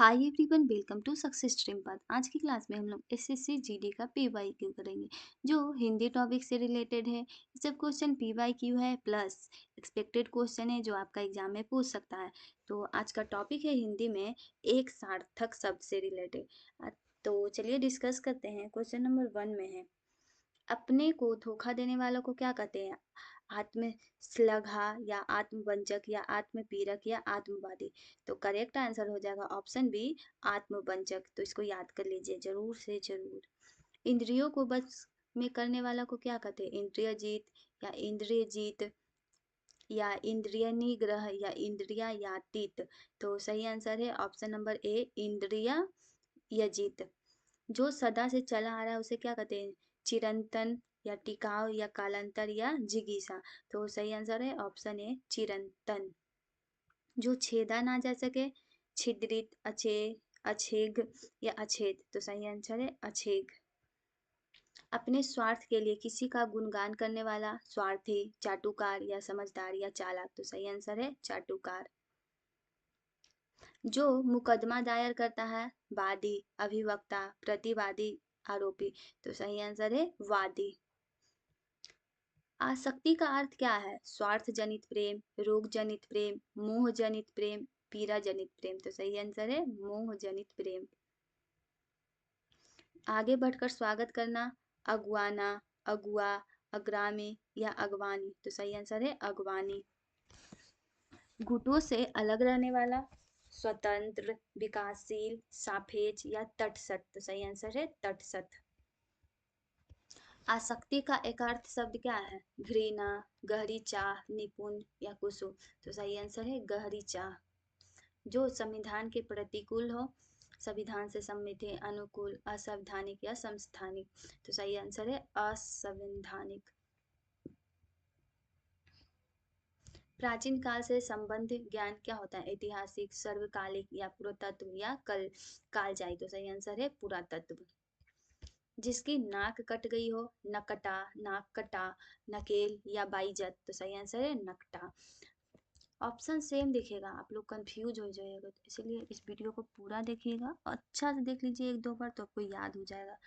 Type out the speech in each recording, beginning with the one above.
Hi everyone, welcome to Success Stream Path. आज की class में हम लोग एसएससी जीडी का पीवाईक्यू करेंगे जो हिंदी टॉपिक से रिलेटेड है। ये सब क्वेश्चन पीवाईक्यू है प्लस एक्सपेक्टेड क्वेश्चन है जो आपका एग्जाम में पूछ सकता है। तो आज का टॉपिक है हिंदी में एक सार्थक शब्द से रिलेटेड। तो चलिए डिस्कस करते हैं। क्वेश्चन नंबर 1 में है, अपने को धोखा देने वालों को क्या कहते हैं? आत्मश्लाघा या आत्मवंचक या आत्मपीड़क या आत्मवादी। तो करेक्ट आंसर हो जाएगा ऑप्शन बी, आत्मवंचक। तो इसको याद कर लीजिए जरूर से जरूर। इंद्रियों को बस में करने वाला को क्या कहते हैं? इंद्रिय जीत या इंद्रिय जीत या इंद्रिय निग्रह या इंद्रियातीत। तो सही आंसर है ऑप्शन नंबर ए, इंद्रिय यजित। जो सदा से चला आ रहा है उसे क्या कहते हैं? चिरंतन या टिकाऊ या कालांतर या जिगीसा। तो सही आंसर है ऑप्शन ए, चिरंतन। जो छेदा ना जा सके, छिद्रित, अछेग या अछेद। तो सही आंसर है अछेग। अपने स्वार्थ के लिए किसी का गुणगान करने वाला स्वार्थी, चाटुकार या समझदार या चालाक। तो सही आंसर है चाटुकार। जो मुकदमा दायर करता है, वादी, अभिवक्ता, प्रतिवादी, आरोपी। तो सही आंसर है वादी। आसक्ति का अर्थ क्या है? स्वार्थ जनित प्रेम, रोग जनित प्रेम, मोह जनित प्रेम, पीड़ा जनित प्रेम। तो सही आंसर है मोह जनित प्रेम। आगे बढ़कर स्वागत करना, अगुआना, अगुआ, अग्रामी या अगवानी। तो सही आंसर है अगवानी। गुटों से अलग रहने वाला, स्वतंत्र, विकासशील, सापेक्ष या तटस्थ। तो सही आंसर है तटस्थ। आसक्ति का एक अर्थ शब्द क्या है? घृणा, गहरी चाह, निपुण या कुसुम। तो सही आंसर है गहरी चाह। जो संविधान के प्रतिकूल हो, संविधान से सम्मित है, अनुकूल, असंवैधानिक या समस्थानिक। तो सही आंसर है असंवैधानिक। प्राचीन काल से संबंध ज्ञान क्या होता है? ऐतिहासिक, सर्वकालिक या पुरातत्व या कालजाई। तो सही आंसर है पुरातत्व। जिसकी नाक कट गई हो, नकटा, नाक कटा, नकेल या बाइजत। तो सही आंसर है नकटा। ऑप्शन सेम दिखेगा, आप लोग कंफ्यूज हो जाएगा, तो इसलिए इस वीडियो को पूरा देखिएगा, अच्छा से देख लीजिए एक दो बार तो आपको याद हो जाएगा।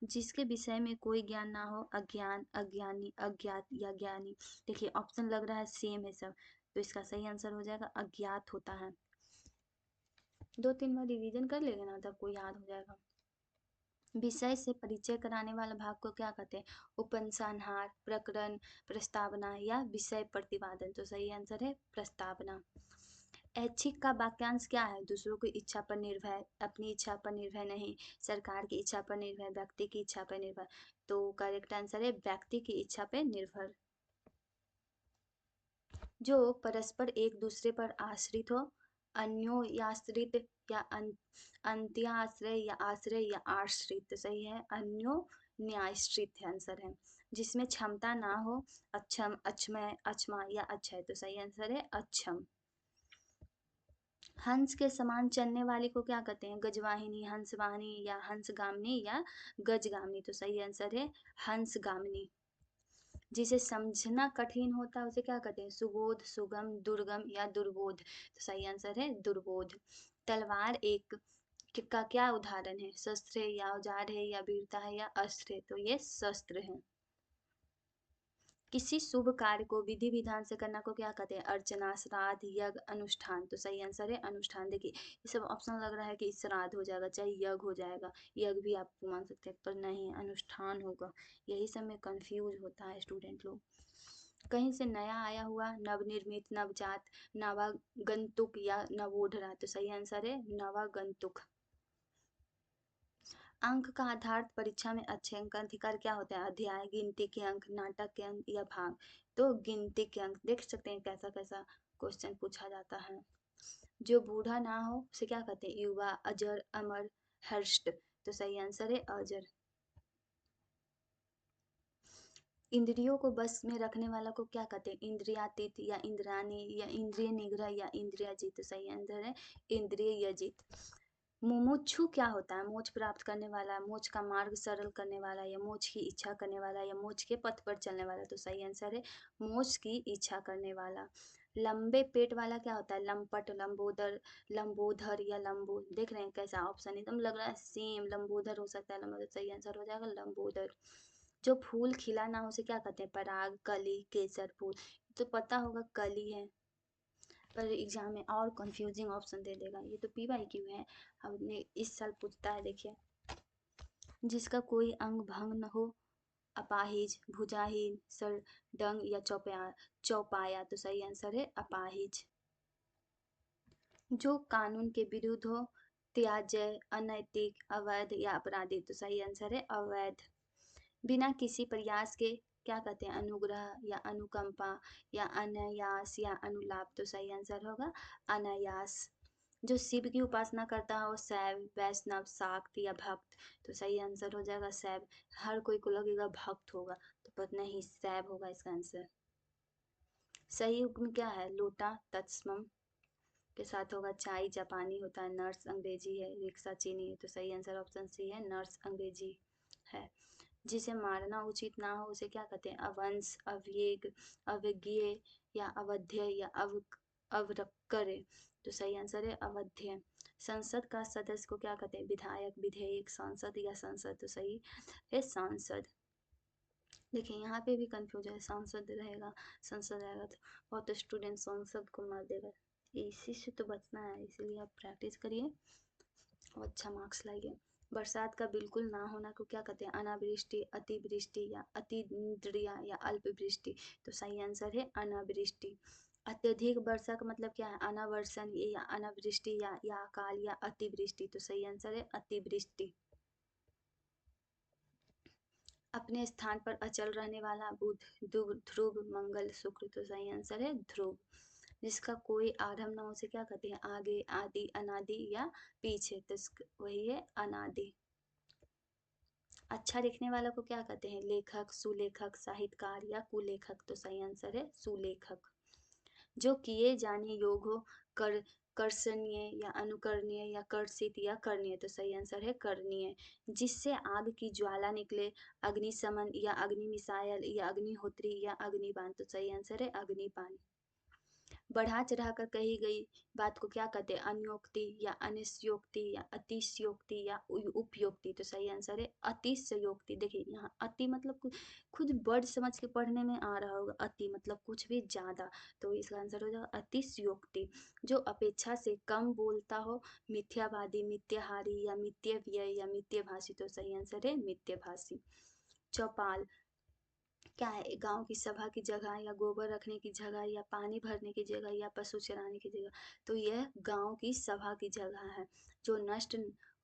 जिसके विषय में कोई ज्ञान ना हो, अज्ञान, अज्ञानी, अज्ञात या ज्ञानी। देखिए ऑप्शन लग रहा है सेम है सब, तो इसका सही आंसर हो जाएगा अज्ञात होता है। 2-3 बार रिवीजन कर लेगा ना तो आपको याद हो जाएगा। विषय से परिचय कराने वाला भाग को क्या कहते हैं? उपसंहार, प्रकरण, प्रस्तावना या विषय प्रतिपादन। तो सही आंसर है प्रस्तावना। ऐच्छिक का वाक्यांश क्या है? दूसरों की इच्छा पर निर्भर, अपनी इच्छा पर निर्भर नहीं, सरकार की इच्छा पर निर्भर, व्यक्ति की इच्छा पर निर्भर। तो करेक्ट आंसर है व्यक्ति की इच्छा पर निर्भर। जो परस्पर एक दूसरे पर आश्रित हो, अन्योन्याश्रित या अंत्याश्रय या आश्रय या आश्रित। तो सही है अन्योन्याश्रित आंसर है। जिसमें क्षमता ना हो, अक्षम, अक्षमय, अक्षमा या अक्षय। तो सही आंसर है अक्षम। हंस के समान चलने वाले को क्या कहते हैं? गजवाहिनी, हंसवाहिनी या हंसगामिनी या गजगामिनी। तो सही आंसर है हंसगामिनी। जिसे समझना कठिन होता है उसे क्या कहते हैं? सुबोध, सुगम, दुर्गम या दुर्बोध। तो सही आंसर है दुर्बोध। तलवार एक का क्या उदाहरण है? शस्त्र है या औजार है या वीरता है या अस्त्र है। तो ये शस्त्र है। किसी शुभ कार्य को विधि विधान से करना को क्या कहते हैं? अर्चना, श्राद्ध, यज्ञ, अनुष्ठान। तो सही आंसर है अनुष्ठान। देखिए ये सब ऑप्शन लग रहा है कि श्राद्ध हो जाएगा, चाहे यज्ञ हो जाएगा, यज्ञ भी आप मान सकते हैं, पर नहीं, अनुष्ठान होगा। यही सब में कंफ्यूज होता है स्टूडेंट लोग। कहीं से नया आया हुआ, नवनिर्मित, नवजात, नवागंतुक या नवोढ़रा। तो सही आंसर है नवागंतुक। अंक का आधार परीक्षा में अच्छे अंक का अधिकार क्या होता है? अध्याय, गिनती के अंक, नाटक के अंक या भाग। तो गिनती के अंक। देख सकते हैं कैसा कैसा क्वेश्चन पूछा जाता है। जो बूढ़ा ना हो उसे क्या कहते हैं? युवा, अजर, अमर, हर्ष्ट। तो सही आंसर है अजर। इंद्रियों को बस में रखने वाला को क्या कहते हैं? इंद्रियातीत या इंद्रानी या इंद्रिय निग्रह या इंद्रियाजित। सही आंसर है इंद्रिय यजित। मुमुक्षु क्या होता है? मोक्ष प्राप्त करने वाला, मोक्ष का मार्ग सरल करने वाला या मोक्ष की इच्छा करने वाला या मोक्ष के पथ पर चलने वाला। तो सही आंसर है मोक्ष की इच्छा करने वाला। लंबे पेट वाला क्या होता है? लंपट, लंबोदर, लंबोधर या लंबो, देख रहे हैं कैसा ऑप्शन एकदम लग रहा है सेम। लंबोदर हो सकता है, लंबोदर सही आंसर हो जाएगा लंबोदर। जो फूल खिला ना हो उसे क्या कहते हैं? पराग, कली, केसर फूल। तो पता होगा कली है, पर एग्जाम में और कंफ्यूजिंग ऑप्शन दे देगा। ये तो पी वाई क्यू है, हमने इस साल पूछता है। देखिए, जिसका कोई अंग भंग न हो, अपाहिज, भुजाहीन, सरडंग या चौपाया। तो सही आंसर है अपाहिज। जो कानून के विरुद्ध हो, त्याज्य, अनैतिक, अवैध या अपराधी। तो सही आंसर है अवैध। बिना किसी प्रयास के क्या कहते हैं? अनुग्रह या अनुकंपा या अनायास या अनुलाप। तो सही आंसर होगा अनायास। जो शिव की उपासना करता हो, शैव, वैष्णव, शाक्त या भक्त। तो सही आंसर हो जाएगा शैव। हर कोई को लगेगा भक्त होगा, तो पता नहीं शैव होगा इसका आंसर। सही हुक्म क्या है? लोटा, तत्सम के साथ होगा चाय, जापानी होता है, नर्स अंग्रेजी है, रिक्शा चीनी है। तो सही आंसर ऑप्शन सी है, नर्स अंग्रेजी है। जिसे मारना उचित ना हो उसे क्या कहते हैं? अवंश, अवयेग, अवज्ञेय या अवध्य या अवरक्कर। तो सही आंसर है अवध्य। संसद का सदस्य को क्या कहते हैं? विधायक, विधेयक, सांसद या संसद। तो सही है सांसद। देखिए यहाँ पे भी कंफ्यूज है, सांसद रहेगा, संसद रहेगा, तो बहुत स्टूडेंट संसद को मार देगा। इसी से तो बचना है, इसीलिए आप प्रैक्टिस करिए और अच्छा मार्क्स लाइए। बरसात का बिल्कुल ना होना को क्या कहते हैं? अनावृष्टि, अतिवृष्टि या अतिद्रिया या अल्पवृष्टि। तो सही आंसर है अनावृष्टि। अत्यधिक वर्षा का मतलब क्या है? अनावर्षण या अनावृष्टि या अकाल या अतिवृष्टि। तो सही आंसर है अतिवृष्टि। अपने स्थान पर अचल रहने वाला बुध, ध्रुव, मंगल, शुक्र। तो सही आंसर है ध्रुव। जिसका कोई आरंभ ना हो उसे क्या कहते हैं? आगे, आदि, अनादि या पीछे। तो वही है अनादि। अच्छा लिखने वाला को क्या कहते हैं? लेखक, सुलेखक, साहित्यकार या कुलेखक। तो सही आंसर है सुलेखक। जो किए जाने योग हो, कर कर्षणीय या अनुकरणीय या कर्षित या करणीय। तो सही आंसर है करणीय। जिससे आग की ज्वाला निकले, अग्निशमन या अग्निमिसाइल या अग्निहोत्री या अग्निबाण। तो सही आंसर है अग्निबाण। बढ़ा चढ़ा कर कही गई बात को क्या कहते हैं? अन्योक्ति या अनिस्योक्ति या अतिशयोक्ति या उपयोक्ति। तो सही आंसर है अतिशयोक्ति। देखिए यहाँ अति मतलब खुद वर्ड समझ के पढ़ने में आ रहा होगा, अति मतलब कुछ भी ज्यादा। तो इसका आंसर हो जाएगा अतिशयोक्ति। जो अपेक्षा से कम बोलता हो, मिथ्यावादी, मिथ्याहारी या मिथ्याव्यय या मिथ्याभाषी। तो सही आंसर है मिथ्याभाषी। चौपाल क्या है? गांव की सभा की जगह या गोबर रखने की जगह या पानी भरने की जगह या पशु चराने की जगह। तो यह गांव की सभा की जगह है। जो नष्ट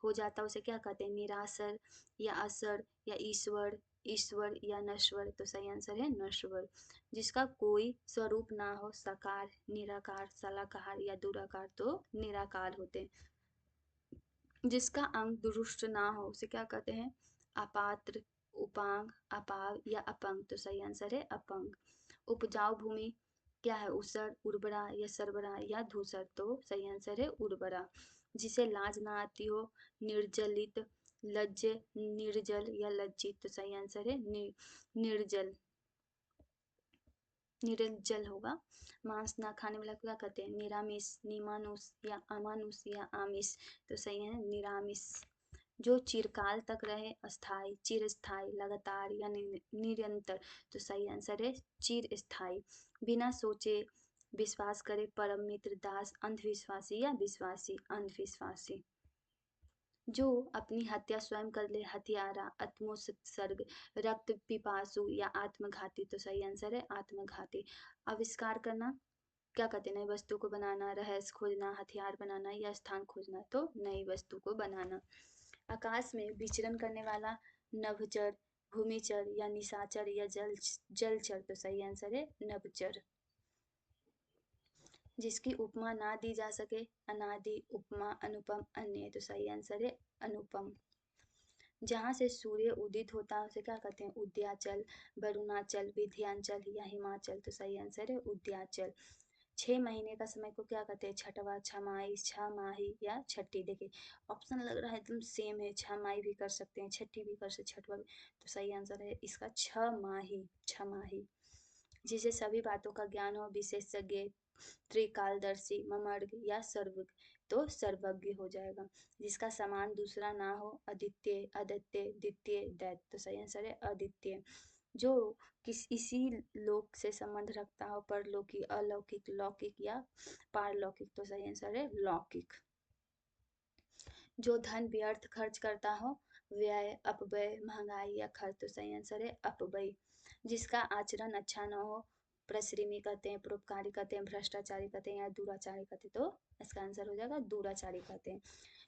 हो जाता है उसे क्या कहते हैं? निरासर या असर या ईश्वर, ईश्वर या नश्वर। तो सही आंसर है नश्वर। जिसका कोई स्वरूप ना हो, साकार, निराकार, सलाकार या दुराकार। तो निराकार होते हैं। जिसका अंग दुरुस्त ना हो उसे क्या कहते हैं? अपात्र, उपांग, अपाव या अपंग। तो सही आंसर है अपंग। उपजाऊ भूमि क्या है? ऊसर, उर्वरा या सरबरा या धूसर। तो सही आंसर है उर्वरा। जिसे लाज ना आती हो, निर्जलित, लज्ज, निर्जल या लज्जित। तो सही आंसर है निर्जल, निरंजल होगा। मांस ना खाने वाला क्या कहते हैं? निरामिष, निमानुष या अमानुष या आमिष। तो सही है निरामिष। जो चिरकाल तक रहे, अस्थाई, चिरस्थाई, लगातार या निरंतर। तो सही आंसर है चिरस्थाई। बिना सोचे विश्वास करे, परम मित्र, दास, अंधविश्वासी या विश्वासी, अंधविश्वासी। जो अपनी हत्या स्वयं कर ले, हत्यारा, आत्मोत्सर्ग, रक्त पिपासु या आत्मघाती। तो सही आंसर है आत्मघाती। आविष्कार करना क्या कहते हैं? नई वस्तु को बनाना, रहस्य खोजना, हथियार बनाना या स्थान खोजना। तो नई वस्तु को बनाना। आकाश में विचरण करने वाला नभचर, भूमिचर या निशाचर या जलचर। तो सही आंसर है नभचर। जिसकी उपमा ना दी जा सके, अनादि, उपमा, अनुपम, अन्य। तो सही आंसर है अनुपम। जहाँ से सूर्य उदित होता है उसे क्या कहते हैं? उदयाचल, वरुणाचल, विंध्याचल या हिमाचल। तो सही आंसर है उदयाचल। 6 महीने का समय को क्या कहते हैं? छठवा, छमाही, छमाही या छठी। देखिए ऑप्शन लग रहा है एकदम सेम है, छमाही भी कर सकते हैं, छठी भी कर सकते, छठवा भी। तो सही आंसर है इसका छमाही, छमाही। जिसे सभी बातों का ज्ञान हो, विशेषज्ञ, त्रिकालदर्शी, ममर्ग या सर्वज्ञ, तो सर्वज्ञ हो जाएगा। जिसका समान दूसरा ना हो, अद्वितीय, अद्वितीय, द्वितीय, दैत्य, तो सही आंसर है अद्वितीय। जो इसी लोक से संबंध रखता हो, परलौकिक, अलौकिक, लौकिक या पारलौकिक, तो सही आंसर है लौकिक। जो धन व्यर्थ खर्च करता हो, व्यय, अपव्यय, महंगाई या खर्च, तो सही आंसर है अपव्यय। जिसका आचरण अच्छा न हो, प्रश्रिमी कहते हैं, परोपकारी कहते हैं, भ्रष्टाचारी कहते हैं या दुराचारी कहते हैं, तो इसका आंसर हो जाएगा दुराचारी कहते हैं।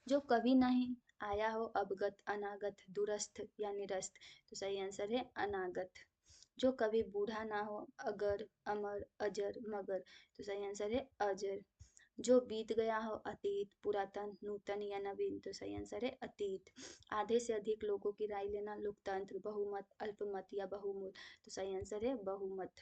जो कभी नहीं आया हो, अवगत, अनागत, दूरस्थ या निरस्त, तो सही आंसर है अनागत। जो कभी बूढ़ा ना हो, अगर, अमर, अजर, मगर, तो सही आंसर है अजर। जो बीत गया हो, अतीत, पुरातन, नूतन या नवीन, तो सही आंसर है अतीत। आधे से अधिक लोगों की राय लेना, लोकतंत्र, बहुमत, अल्पमत या बहुमूल, तो सही आंसर है बहुमत।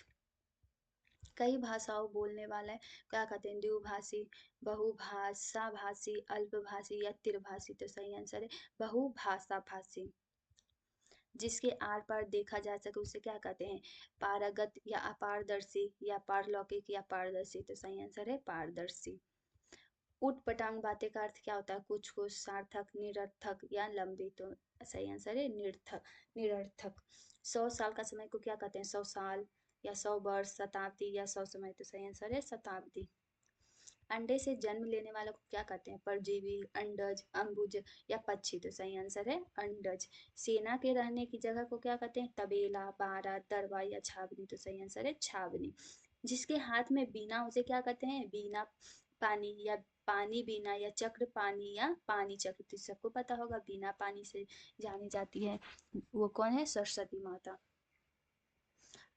कई भाषाओं बोलने वाला है, क्या कहते हैं, द्विभाषी, बहुभाषा भाषी, अल्पभाषी या त्रिभाषी, तो सही आंसर है बहुभाषा भाषी। जिसके आर पार देखा जा सके उसे क्या कहते हैं, पारगत या अपारदर्शी या पारलौकिक या पारदर्शी, तो सही आंसर है पारदर्शी। उठ पटांग बातें का अर्थ क्या होता है, कुछ कुछ, सार्थक, निरर्थक या लंबी, तो सही आंसर है निरर्थक, निरर्थक। 100 साल का समय को क्या कहते हैं, 100 साल या 100 वर्ष, शताब्दी या 100 समय, तो सही आंसर है शताब्दी। अंडे से जन्म लेने वालों को क्या कहते हैं, परजीवी, अंडज, अंबुज या पक्षी, तो सही आंसर है अंडज। सेना के रहने की जगह को क्या कहते हैं, तबेला, बारा, दरबा या छावनी, तो सही आंसर है छावनी। जिसके हाथ में बीना उसे क्या कहते हैं, बीना पानी या पानी बीना या चक्र पानी या पानी चक्र, तो सबको पता होगा बीना पानी से जानी जाती है, वो कौन है, सरस्वती माता।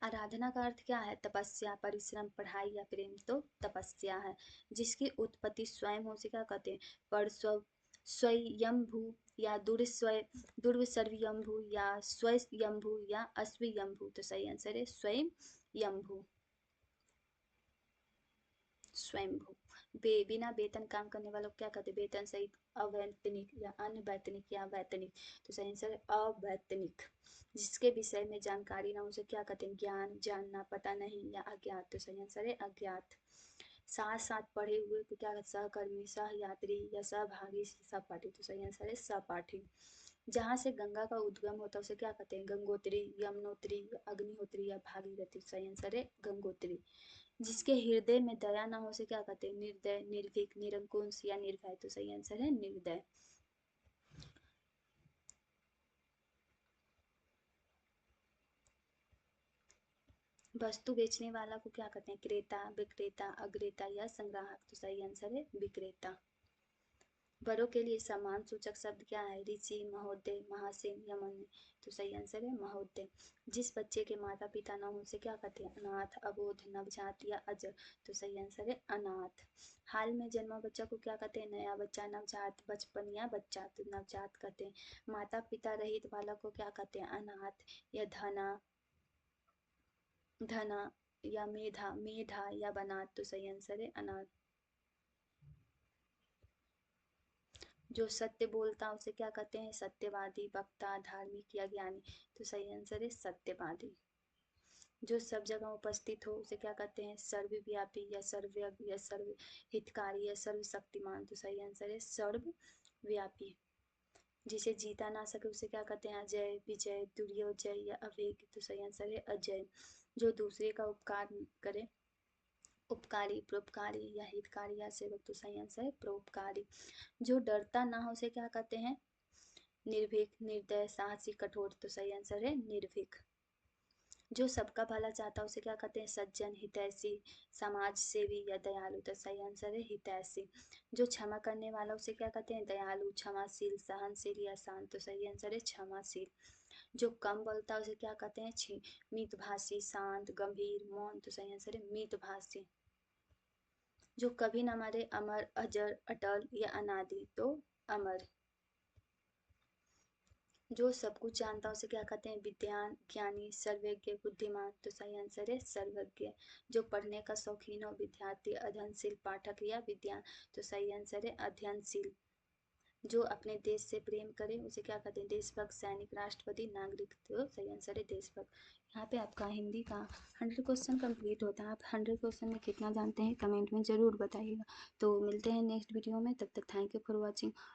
आराधना का अर्थ क्या है, तपस्या, परिश्रम, पढ़ाई या प्रेम, तो तपस्या है। जिसकी उत्पत्ति स्वयं हो, उसे क्या कहते हैं, परस्व, स्वयंभू या दुर्विसर्वयंभू या स्वयंभू या अस्वयंभू, तो सही आंसर है स्वयंभू, स्वयंभू। बिना वेतन काम करने वालों को क्या कहते हैं, वेतन सहित अवैतनिक या अनवैतनिक या वैतनिक, तो सही आंसर है अवैतनिक। जिसके विषय में जानकारी ना उसे क्या कहते हैं, ज्ञान, जानना, पता नहीं या अज्ञात, तो सही आंसर है अज्ञात। साथ साथ पढ़े हुए को क्या कहते हैं, सहकर्मी, सहयात्री या सहभागी, सहपाठी, तो सही आंसर है सहपाठी। जहाँ से गंगा का उद्गम होता है उसे क्या कहते हैं, गंगोत्री, यमुनोत्री, अग्निहोत्री या भागीरथी, सही आंसर है गंगोत्री। जिसके हृदय में दया ना हो उसे क्या कहते हैं, निर्दय, निर्भीक, निरंकुश या निर्भय, तो सही आंसर है निर्दय। वस्तु बेचने वाला को क्या कहते हैं, क्रेता, विक्रेता, अग्रेता या संग्राहक, तो सही आंसर है विक्रेता। बड़ों के लिए सम्मान सूचक शब्द क्या है, ऋषि, महोदय, महासेन या मुनि, तो सही आंसर है महोदय। जिस बच्चे के माता पिता ना हो उसे क्या कहते हैं, अनाथ, अबोध, नवजात या अजर, तो सही आंसर है अनाथ। हाल में जन्मा बच्चा को क्या कहते हैं, नया बच्चा, नवजात, बचपन या बच्चा, तो नवजात कहते हैं। माता पिता रहित बालक को क्या कहते हैं, अनाथ या धना, धना या मेधा, मेधा या बनात, तो सही आंसर है अनाथ। जो सत्य बोलता है उसे क्या कहते हैं, सत्यवादी, वक्ता, धार्मिक या ज्ञानी, तो सही आंसर है सत्यवादी। जो सब जगह उपस्थित हो उसे क्या कहते हैं, सर्वव्यापी या सर्वज्ञ या सर्व हितकारी या सर्वशक्तिमान, तो सही आंसर है सर्वव्यापी। जिसे जीता ना सके उसे क्या कहते हैं, अजय, विजय, दुर्योजय या अवेग, तो सही आंसर है अजय। जो दूसरे का उपकार करे, उपकारी, परोपकारी या हितकारी या सेवक, तो सही आंसर है परोपकारी। जो डरता ना हो उसे क्या कहते हैं, निर्भीक, निर्दय, साहसी, कठोर, तो सही आंसर है निर्भीक। जो सबका भला चाहता है उसे क्या कहते हैं, सज्जन, हितैषी, समाज सेवी या दयालु, तो सही आंसर है हितैषी। जो क्षमा करने वाला उसे क्या कहते हैं, दयालु, क्षमाशील, सहनशील या शांत, तो सही आंसर है क्षमाशील। जो कम बोलता है उसे क्या कहते हैं, मितभाषी, शांत, गंभीर, मौन, तो सही आंसर है मितभाषी। जो कभी न मरे, अमर, अजर, अटल या अनादि, तो अमर। जो सब कुछ जानता है उसे क्या कहते हैं, विद्वान, ज्ञानी, सर्वज्ञ, बुद्धिमान, तो सही आंसर है सर्वज्ञ। जो पढ़ने का शौकीन हो, विद्यार्थी, अध्ययनशील, पाठक या विद्वान, तो सही आंसर है अध्ययनशील। जो अपने देश से प्रेम करे उसे क्या कहते हैं? देशभक्त, सैनिक, राष्ट्रपति, नागरिक। तो सही आंसर है देशभक्त। यहाँ पे आपका हिंदी का 100 क्वेश्चन कंप्लीट होता है। आप 100 क्वेश्चन में कितना जानते हैं कमेंट में ज़रूर बताइएगा। तो मिलते हैं नेक्स्ट वीडियो में, तब तक थैंक यू फॉर वॉचिंग।